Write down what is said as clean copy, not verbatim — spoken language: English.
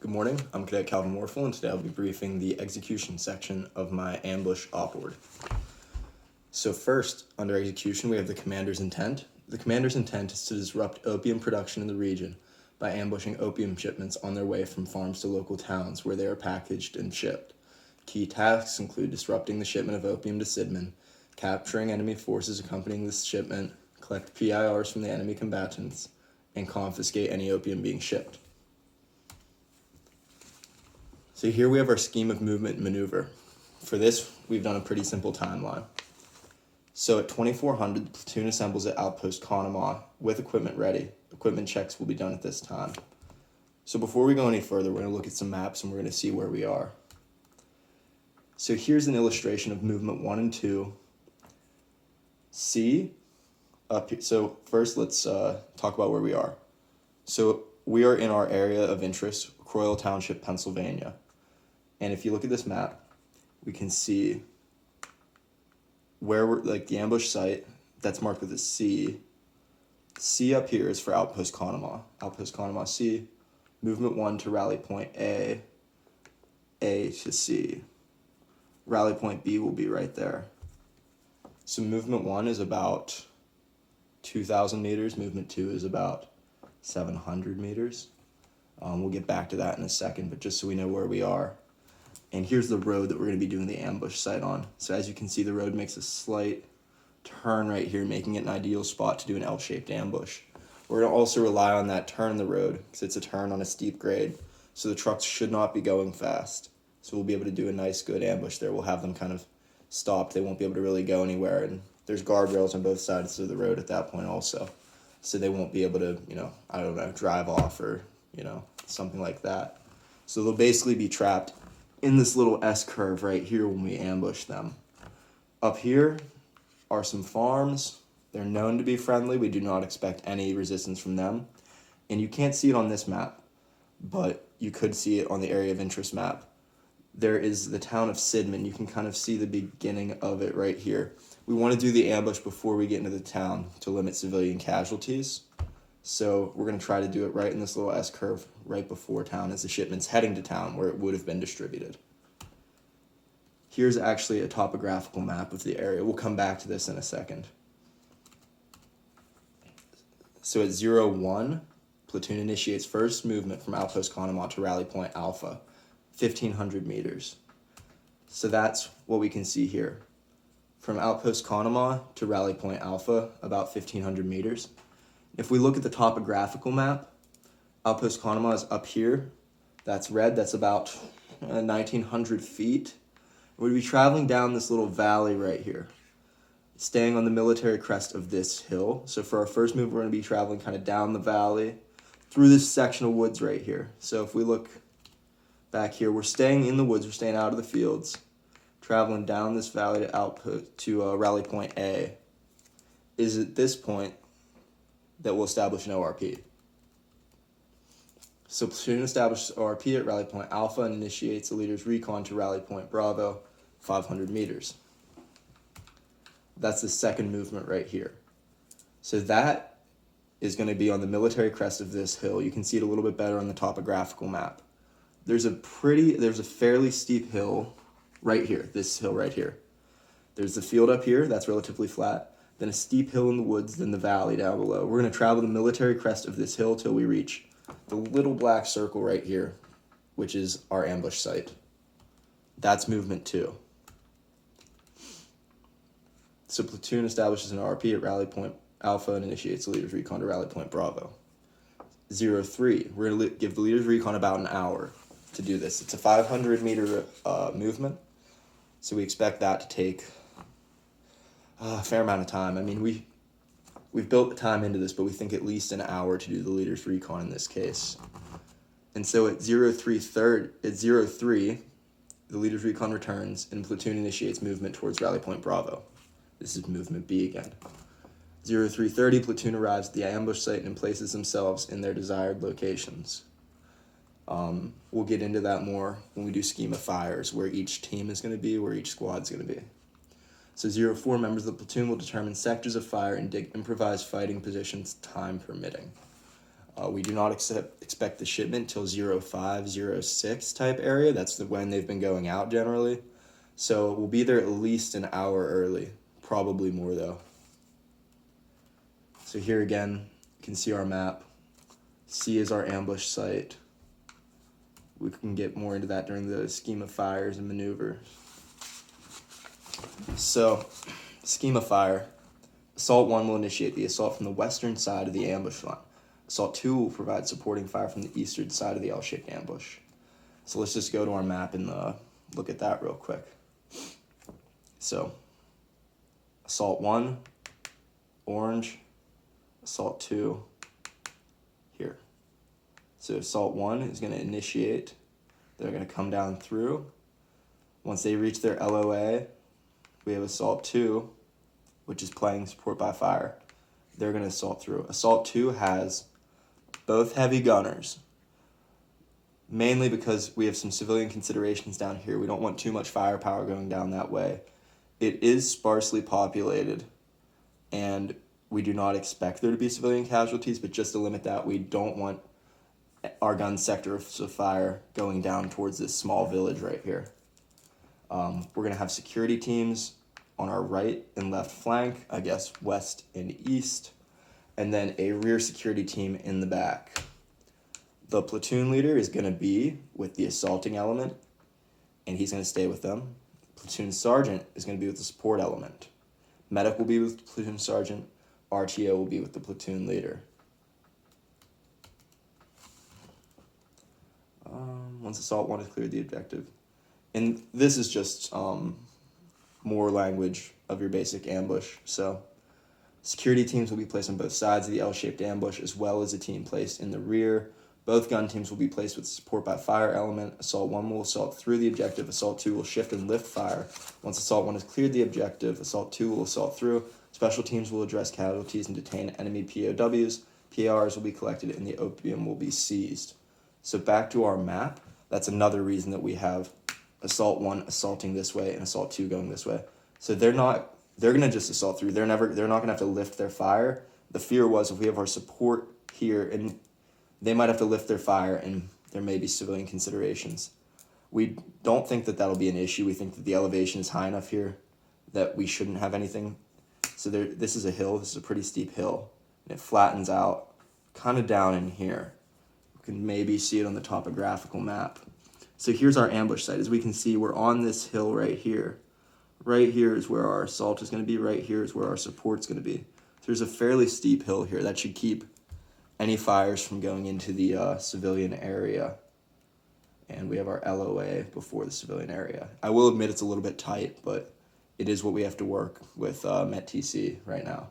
Good morning, I'm Cadet Calvin Wirfel, and today I'll be briefing the execution section of my ambush Opord. So first, under execution, we have the commander's intent. The commander's intent is to disrupt opium production in the region by ambushing opium shipments on their way from farms to local towns where they are packaged and shipped. Key tasks include disrupting the shipment of opium to Sidman, capturing enemy forces accompanying this shipment, collect PIRs from the enemy combatants, and confiscate any opium being shipped. So here we have our scheme of movement and maneuver. For this, we've done a pretty simple timeline. So at 2400, the platoon assembles at Outpost Conemaugh with equipment ready. Equipment checks will be done at this time. So before we go any further, we're going to look at some maps and we're going to see where we are. So here's an illustration of movement 1 and 2. C up here. So first let's talk about where we are. So we are in our area of interest, Croyle Township, Pennsylvania. And if you look at this map, we can see where we're, like the ambush site, that's marked with a C. C up here is for Outpost Conemaugh. Outpost Conemaugh C. Movement 1 to rally point A. A to C. Rally point B will be right there. So movement 1 is about 2,000 meters. Movement 2 is about 700 meters. We'll get back to that in a second, but just so we know where we are. And here's the road that we're going to be doing the ambush site on. So as you can see, the road makes a slight turn right here, making it an ideal spot to do an L-shaped ambush. We're going to also rely on that turn in the road because it's a turn on a steep grade, so the trucks should not be going fast. So we'll be able to do a nice, good ambush there. We'll have them kind of stopped. They won't be able to really go anywhere, and there's guardrails on both sides of the road at that point also. So they won't be able to, drive off or, something like that. So they'll basically be trapped in this little S-curve right here when we ambush them. Up here are some farms. They're known to be friendly. We do not expect any resistance from them. And you can't see it on this map, but you could see it on the area of interest map. There is the town of Sidman. You can kind of see the beginning of it right here. We want to do the ambush before we get into the town to limit civilian casualties. So we're going to try to do it right in this little S-curve right before town as the shipment's heading to town where it would have been distributed. Here's actually a topographical map of the area. We'll come back to this in a second. So at 01, platoon initiates first movement from Outpost Conemaugh to rally point Alpha, 1,500 meters. So that's what we can see here. From Outpost Conemaugh to rally point Alpha, about 1,500 meters. If we look at the topographical map, Outpost Conemaugh is up here. That's red. That's about 1,900 feet. We'd be traveling down this little valley right here, staying on the military crest of this hill. So for our first move, we're going to be traveling kind of down the valley through this section of woods right here. So if we look back here, we're staying in the woods. We're staying out of the fields, traveling down this valley to output to rally point A. Is at this point that will establish an ORP. So platoon establishes ORP at rally point Alpha and initiates the leader's recon to rally point Bravo, 500 meters. That's the second movement right here. So that is going to be on the military crest of this hill. You can see it a little bit better on the topographical map. There's a fairly steep hill right here, this hill right here. There's the field up here, that's relatively flat. Then a steep hill in the woods, then the valley down below. We're going to travel the military crest of this hill till we reach the little black circle right here, which is our ambush site. That's movement 2. So platoon establishes an RP at rally point Alpha and initiates the leader's recon to rally point Bravo. 03, we're going to give the leader's recon about an hour to do this. It's a 500 meter movement, so we expect that to take a fair amount of time. I mean, we've built the time into this, but we think at least an hour to do the leader's recon in this case. And so at 03, the leader's recon returns and platoon initiates movement towards rally point Bravo. This is movement B again. 0330, platoon arrives at the ambush site and places themselves in their desired locations. We'll get into that more when we do scheme of fires, where each team is going to be, where each squad's going to be. So 04 members of the platoon will determine sectors of fire and dig improvised fighting positions, time permitting. We do not expect the shipment till 0506 type area. That's when they've been going out generally. So we'll be there at least an hour early, probably more though. So here again, you can see our map. C is our ambush site. We can get more into that during the scheme of fires and maneuvers. So, scheme of fire. Assault 1 will initiate the assault from the western side of the ambush line. Assault 2 will provide supporting fire from the eastern side of the L-shaped ambush. So let's just go to our map and look at that real quick. So, Assault 1, orange, Assault 2, here. So Assault 1 is going to initiate. They're going to come down through. Once they reach their LOA, we have Assault 2, which is playing support by fire. They're going to assault through. Assault 2 has both heavy gunners, mainly because we have some civilian considerations down here. We don't want too much firepower going down that way. It is sparsely populated, and we do not expect there to be civilian casualties, but just to limit that, we don't want our gun sector of fire going down towards this small village right here. We're going to have security teams on our right and left flank, I guess west and east, and then a rear security team in the back. The platoon leader is going to be with the assaulting element, and he's going to stay with them. Platoon sergeant is going to be with the support element. Medic will be with the platoon sergeant. RTO will be with the platoon leader. Once Assault 1 has cleared the objective. And this is just more language of your basic ambush. So security teams will be placed on both sides of the L-shaped ambush, as well as a team placed in the rear. Both gun teams will be placed with support by fire element. Assault 1 will assault through the objective. Assault 2 will shift and lift fire. Once Assault 1 has cleared the objective, Assault 2 will assault through. Special teams will address casualties and detain enemy POWs. PRs will be collected and the opium will be seized. So back to our map. That's another reason that we have Assault 1 assaulting this way and Assault 2 going this way. So they're going to just assault through. They're not going to have to lift their fire. The fear was if we have our support here, and they might have to lift their fire, and there may be civilian considerations. We don't think that that'll be an issue. We think that the elevation is high enough here that we shouldn't have anything. So this is a hill. This is a pretty steep hill, and it flattens out kind of down in here. You can maybe see it on the topographical map. So here's our ambush site. As we can see, we're on this hill right here. Right here is where our assault is going to be. Right here is where our support's going to be. So there's a fairly steep hill here that should keep any fires from going into the civilian area. And we have our LOA before the civilian area. I will admit it's a little bit tight, but it is what we have to work with METTC right now.